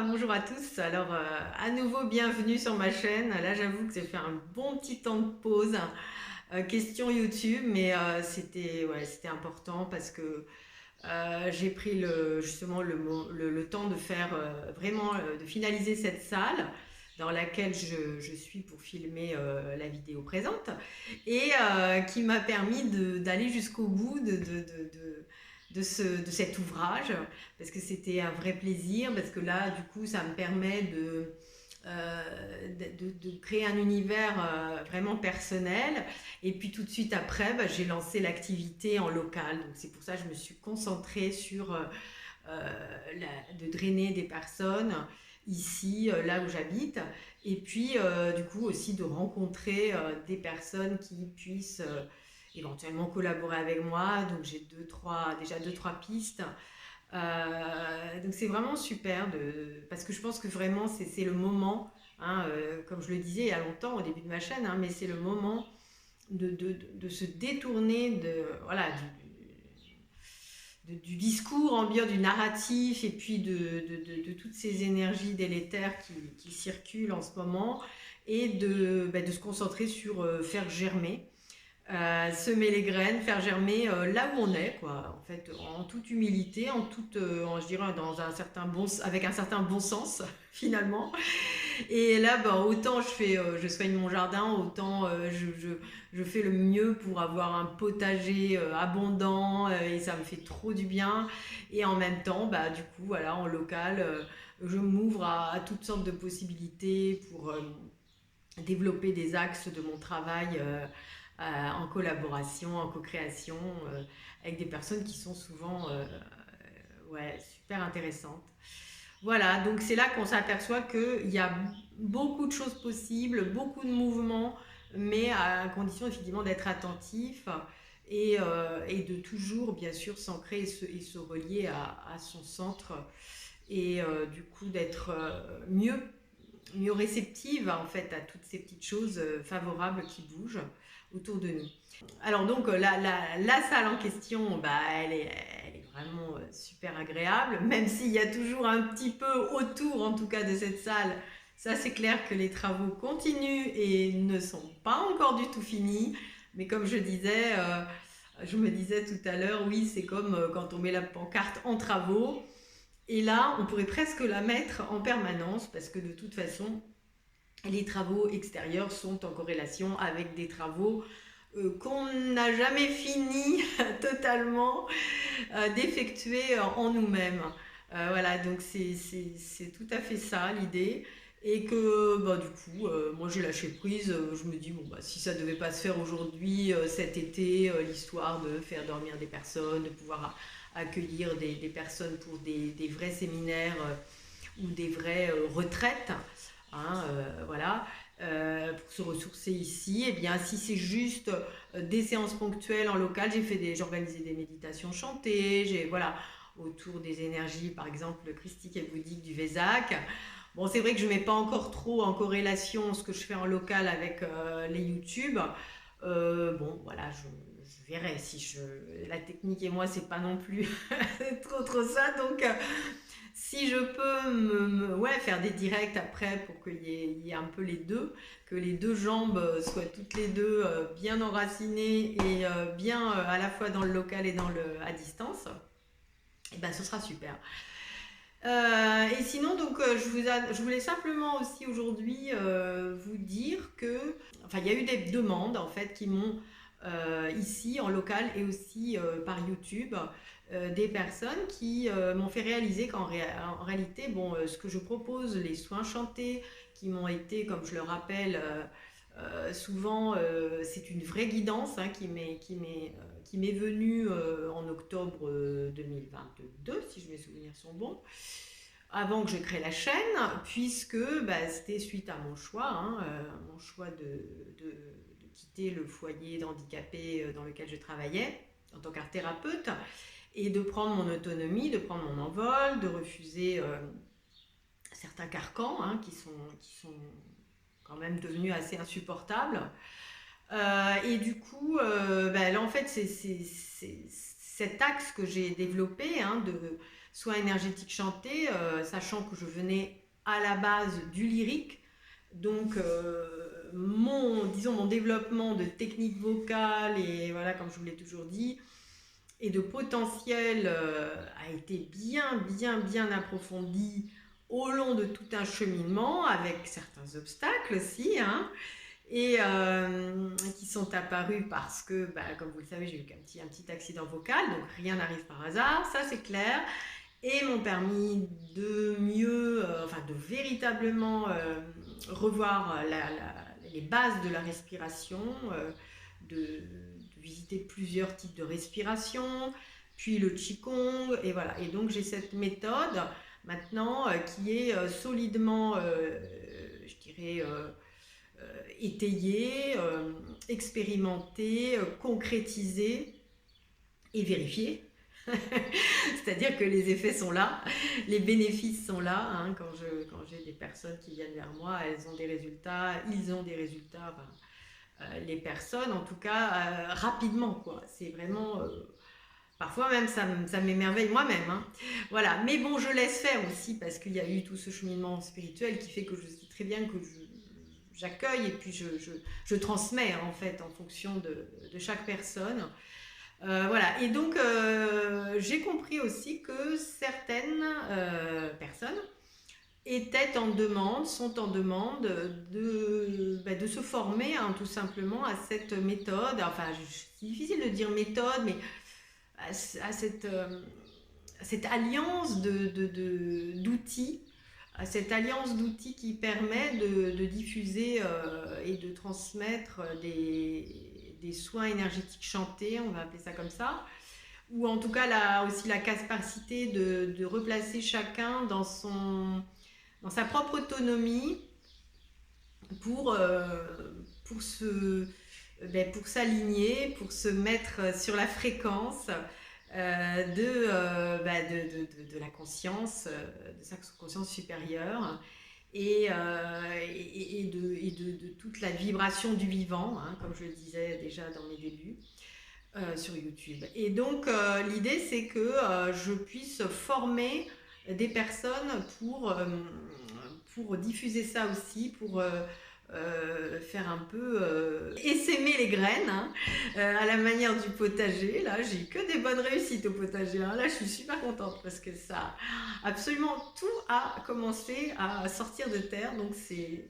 bonjour à tous. Alors, à nouveau, bienvenue sur ma chaîne. Là, j'avoue que j'ai fait un bon petit temps de pause, question YouTube, mais c'était important parce que j'ai pris justement le temps de faire vraiment, de finaliser cette salle dans laquelle je suis pour filmer la vidéo présente et qui m'a permis d'aller jusqu'au bout de cet ouvrage parce que c'était un vrai plaisir, parce que là, du coup, ça me permet de créer un univers vraiment personnel. Et puis tout de suite après, bah, j'ai lancé l'activité en local. Donc c'est pour ça que je me suis concentrée sur de drainer des personnes ici, là où j'habite. Et puis du coup aussi de rencontrer des personnes qui puissent éventuellement collaborer avec moi. Donc j'ai déjà deux, trois pistes. Donc c'est vraiment super parce que je pense que vraiment c'est le moment, hein, comme je le disais il y a longtemps au début de ma chaîne, hein, mais c'est le moment de se détourner voilà, du discours ambiant, du narratif et puis de toutes ces énergies délétères qui circulent en ce moment et de se concentrer sur faire germer. Semer les graines, faire germer là où on est, quoi. En fait, en toute humilité, je dirais, avec un certain bon sens, finalement. Et là, ben, autant je soigne mon jardin, autant je fais le mieux pour avoir un potager abondant et ça me fait trop du bien. Et en même temps, bah, du coup, voilà, en local, je m'ouvre à toutes sortes de possibilités pour développer des axes de mon travail en collaboration, en co-création, avec des personnes qui sont souvent ouais, super intéressantes. Voilà, donc c'est là qu'on s'aperçoit qu'il y a beaucoup de choses possibles, beaucoup de mouvements, mais à condition effectivement d'être attentif et de toujours bien sûr s'ancrer et se relier à son centre et du coup d'être mieux réceptive en fait à toutes ces petites choses favorables qui bougent autour de nous. Alors donc la salle en question, bah, elle est vraiment super agréable, même s'il y a toujours un petit peu autour en tout cas de cette salle. Ça c'est clair que les travaux continuent et ne sont pas encore du tout finis. Mais comme je me disais tout à l'heure, oui, c'est comme quand on met la pancarte en travaux. Et là, on pourrait presque la mettre en permanence parce que de toute façon, les travaux extérieurs sont en corrélation avec des travaux qu'on n'a jamais fini totalement d'effectuer en nous-mêmes. Voilà, donc c'est tout à fait ça l'idée. Et que bah, du coup, moi j'ai lâché prise. Je me dis, bon, bah, si ça ne devait pas se faire aujourd'hui, cet été, l'histoire de faire dormir des personnes, de pouvoir accueillir des personnes pour des vrais séminaires ou des vraies retraites, hein, voilà, pour se ressourcer ici. Et bien, si c'est juste des séances ponctuelles en local, j'ai organisé des méditations chantées, voilà, autour des énergies, par exemple, christiques et bouddhiques du Vésac. Bon, c'est vrai que je ne mets pas encore trop en corrélation ce que je fais en local avec les YouTube. Bon, voilà, je verrai si la technique et moi, c'est pas non plus trop ça. Donc, si je peux ouais, faire des directs après pour qu'il y ait un peu les deux, que les deux jambes soient toutes les deux bien enracinées et bien à la fois dans le local et à distance, et ben ce sera super. Et sinon, donc, je voulais simplement aussi aujourd'hui vous dire que, enfin, il y a eu des demandes en fait qui m'ont ici en local et aussi par YouTube, des personnes qui m'ont fait réaliser en réalité, bon, ce que je propose, les soins chantés, qui m'ont été, comme je le rappelle, souvent, c'est une vraie guidance hein, qui m'est venue en octobre 2022, si mes souvenirs sont bons, avant que je crée la chaîne, puisque bah, c'était suite à mon choix, hein, mon choix de quitter le foyer d'handicapés dans lequel je travaillais en tant qu'art thérapeute et de prendre mon autonomie, de prendre mon envol, de refuser certains carcans hein, qui sont quand même devenus assez insupportables. Et du coup, bah, là en fait, c'est cet axe que j'ai développé hein, soins énergétiques chantés, sachant que je venais à la base du lyrique. Donc, mon développement de technique vocale, et voilà, comme je vous l'ai toujours dit, et de potentiel a été bien approfondi au long de tout un cheminement, avec certains obstacles aussi, hein, et qui sont apparus parce que, comme vous le savez, j'ai eu un petit accident vocal, donc rien n'arrive par hasard, ça c'est clair, et m'ont permis de mieux, de véritablement revoir les bases de la respiration, de visiter plusieurs types de respiration, puis le Qigong, et voilà. Et donc j'ai cette méthode maintenant qui est solidement, je dirais, étayée, expérimentée, concrétisée et vérifiée. C'est-à-dire que les effets sont là, les bénéfices sont là, hein, quand j'ai des personnes qui viennent vers moi, elles ont des résultats, ils ont des résultats, les personnes en tout cas rapidement, quoi. C'est vraiment parfois même ça m'émerveille moi-même, hein. Voilà, mais bon, je laisse faire aussi parce qu'il y a eu tout ce cheminement spirituel qui fait que je sais très bien que j'accueille et puis je transmets en fait en fonction de chaque personne. Voilà, et donc j'ai compris aussi que certaines personnes sont en demande de se former, hein, tout simplement à cette méthode. Enfin, c'est difficile de dire méthode, mais à cette alliance d'outils, à cette alliance d'outils qui permet de diffuser et de transmettre des soins énergétiques chantés, on va appeler ça comme ça, ou en tout cas aussi la capacité de replacer chacun dans sa propre autonomie pour s'aligner, pour se mettre sur la fréquence de la conscience, de sa conscience supérieure, et de toute la vibration du vivant, hein, comme je le disais déjà dans mes débuts sur YouTube. Et donc l'idée c'est que je puisse former des personnes pour diffuser ça aussi, pour faire un peu essaimer les graines, hein, à la manière du potager. Là, j'ai que des bonnes réussites au potager, hein. Là, je suis super contente parce que ça, absolument tout a commencé à sortir de terre. Donc, c'est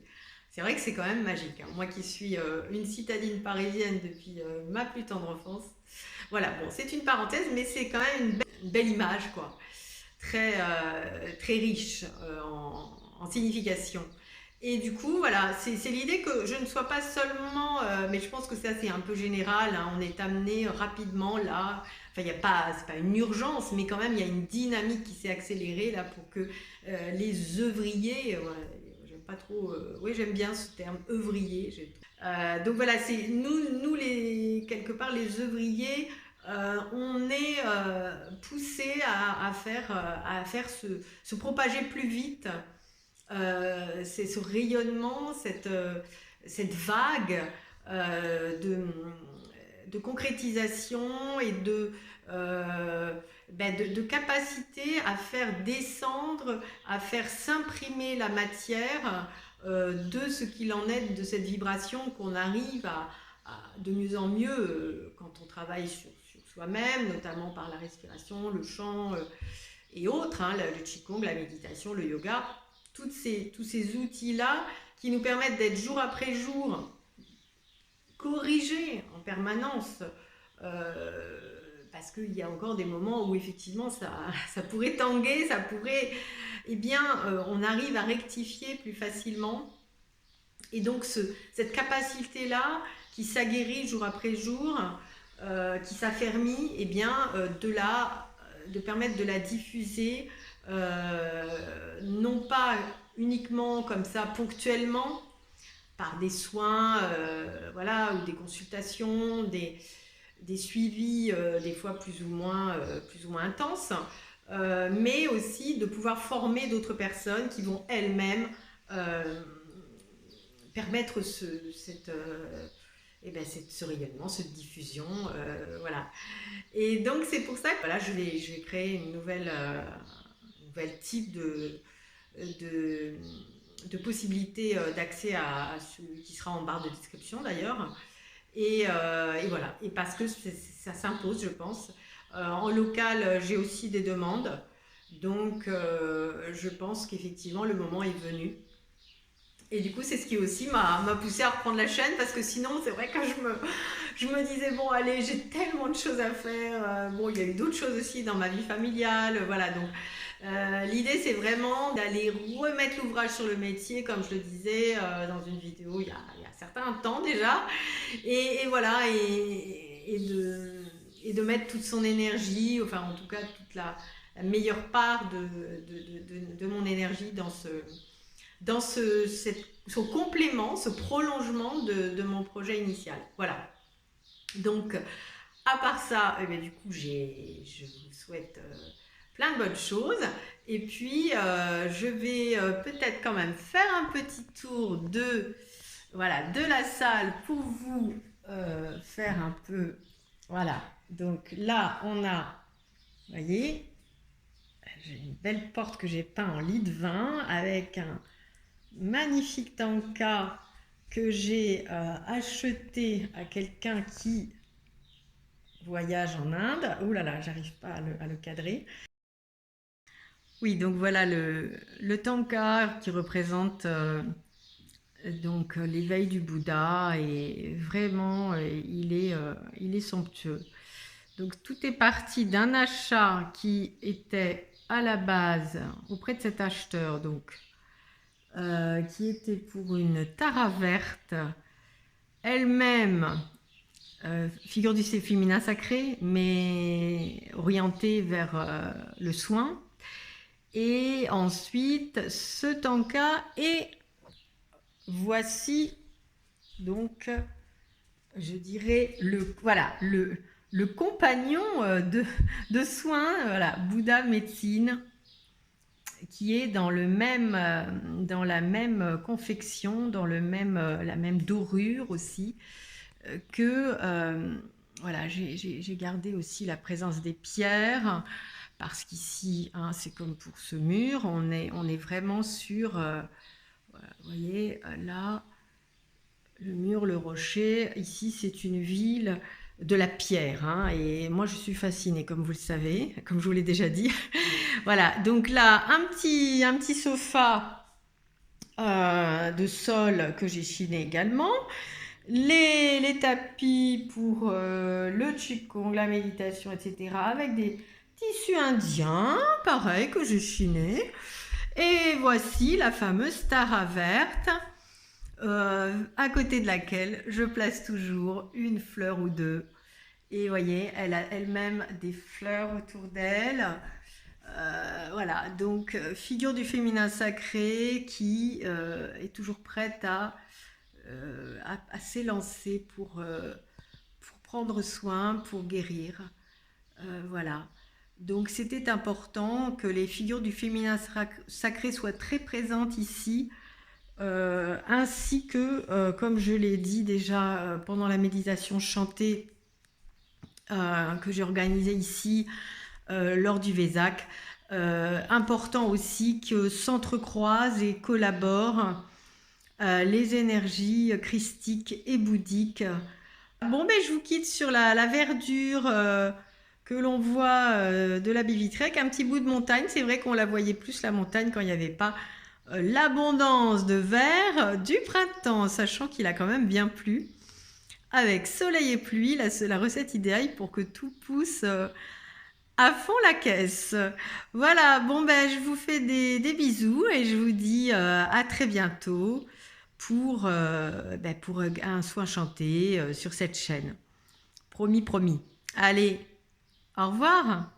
vrai que c'est quand même magique, hein. Moi qui suis une citadine parisienne depuis ma plus tendre enfance. Voilà, bon, c'est une parenthèse, mais c'est quand même une belle image, quoi. Très, très riche en signification. Et du coup, voilà, c'est l'idée que je ne sois pas seulement, mais je pense que ça c'est un peu général, hein, on est amené rapidement là, enfin c'est pas une urgence, mais quand même il y a une dynamique qui s'est accélérée là pour que les œuvriers, j'aime pas trop, oui j'aime bien ce terme, œuvrier, donc voilà, c'est nous quelque part les œuvriers, on est poussés à faire se propager plus vite. C'est ce rayonnement, cette vague de concrétisation et de capacité à faire descendre, à faire s'imprimer la matière de ce qu'il en est de cette vibration qu'on arrive à de mieux en mieux quand on travaille sur soi-même, notamment par la respiration, le chant et autres, hein, le Qigong, la méditation, le yoga. Tous ces outils-là qui nous permettent d'être jour après jour corrigés en permanence, parce qu'il y a encore des moments où effectivement ça pourrait tanguer, on arrive à rectifier plus facilement. Et donc cette capacité-là qui s'aguerrit jour après jour, qui s'affermit, de permettre de la diffuser, non pas uniquement comme ça ponctuellement par des soins ou des consultations, des suivis des fois plus ou moins intenses, mais aussi de pouvoir former d'autres personnes qui vont elles-mêmes permettre et ben, ce rayonnement, cette diffusion, voilà. Et donc c'est pour ça que voilà, je vais créer une nouvelle type de, de possibilités d'accès à celui qui sera en barre de description d'ailleurs. Et voilà, et parce que ça s'impose, je pense. En local, j'ai aussi des demandes, donc je pense qu'effectivement le moment est venu. Et du coup, c'est ce qui aussi m'a poussé à reprendre la chaîne, parce que sinon, c'est vrai que je me disais, bon, allez, j'ai tellement de choses à faire. Bon, il y a eu d'autres choses aussi dans ma vie familiale, voilà. Donc, l'idée, c'est vraiment d'aller remettre l'ouvrage sur le métier, comme je le disais dans une vidéo il y a un certain temps déjà. Et voilà, et de mettre toute son énergie, enfin, en tout cas, toute la meilleure part de mon énergie dans ce complément, ce prolongement de mon projet initial. Voilà. Donc, à part ça, eh bien, du coup, je vous souhaite plein de bonnes choses. Et puis, je vais peut-être quand même faire un petit tour voilà, de la salle pour vous faire un peu... Voilà. Donc là, on a, vous voyez, j'ai une belle porte que j'ai peint en lit de vin avec un magnifique tanka que j'ai acheté à quelqu'un qui voyage en Inde. Ouh là là, j'arrive pas à le cadrer. Oui, donc voilà le tanka qui représente donc l'éveil du Bouddha, et vraiment il est somptueux. Donc tout est parti d'un achat qui était à la base auprès de cet acheteur, donc qui était pour une Tara verte, elle-même figure du féminin sacré, mais orientée vers le soin. Et ensuite, ce tanka, et voici donc, je dirais, le compagnon de soins, voilà, Bouddha médecine, qui est dans dans la même confection, dans la même dorure aussi, voilà, j'ai gardé aussi la présence des pierres, parce qu'ici, hein, c'est comme pour ce mur, on est vraiment sur, voilà, vous voyez, là, le mur, le rocher, ici c'est une ville de la pierre, hein, et moi je suis fascinée, comme vous le savez, comme je vous l'ai déjà dit. Voilà, donc là, un petit sofa de sol que j'ai chiné également. Les tapis pour le qigong, la méditation, etc. avec des tissus indiens, pareil, que j'ai chiné. Et voici la fameuse Tara verte, à côté de laquelle je place toujours une fleur ou deux. Et vous voyez, elle a elle-même des fleurs autour d'elle. Voilà, donc figure du féminin sacré qui est toujours prête à s'élancer pour prendre soin, pour guérir. Voilà. Donc c'était important que les figures du féminin sacré soient très présentes ici, ainsi que, comme je l'ai dit déjà pendant la méditation chantée que j'ai organisée ici lors du Vesak, important aussi que s'entrecroisent et collaborent les énergies christiques et bouddhiques. Bon, ben, je vous quitte sur la verdure que l'on voit de la baie vitrée, avec un petit bout de montagne. C'est vrai qu'on la voyait plus, la montagne, quand il n'y avait pas l'abondance de vert du printemps, sachant qu'il a quand même bien plu. Avec soleil et pluie, la recette idéale pour que tout pousse à fond la caisse. Voilà, bon, ben, je vous fais des bisous et je vous dis à très bientôt pour un soin chanté sur cette chaîne. Promis, promis. Allez, au revoir.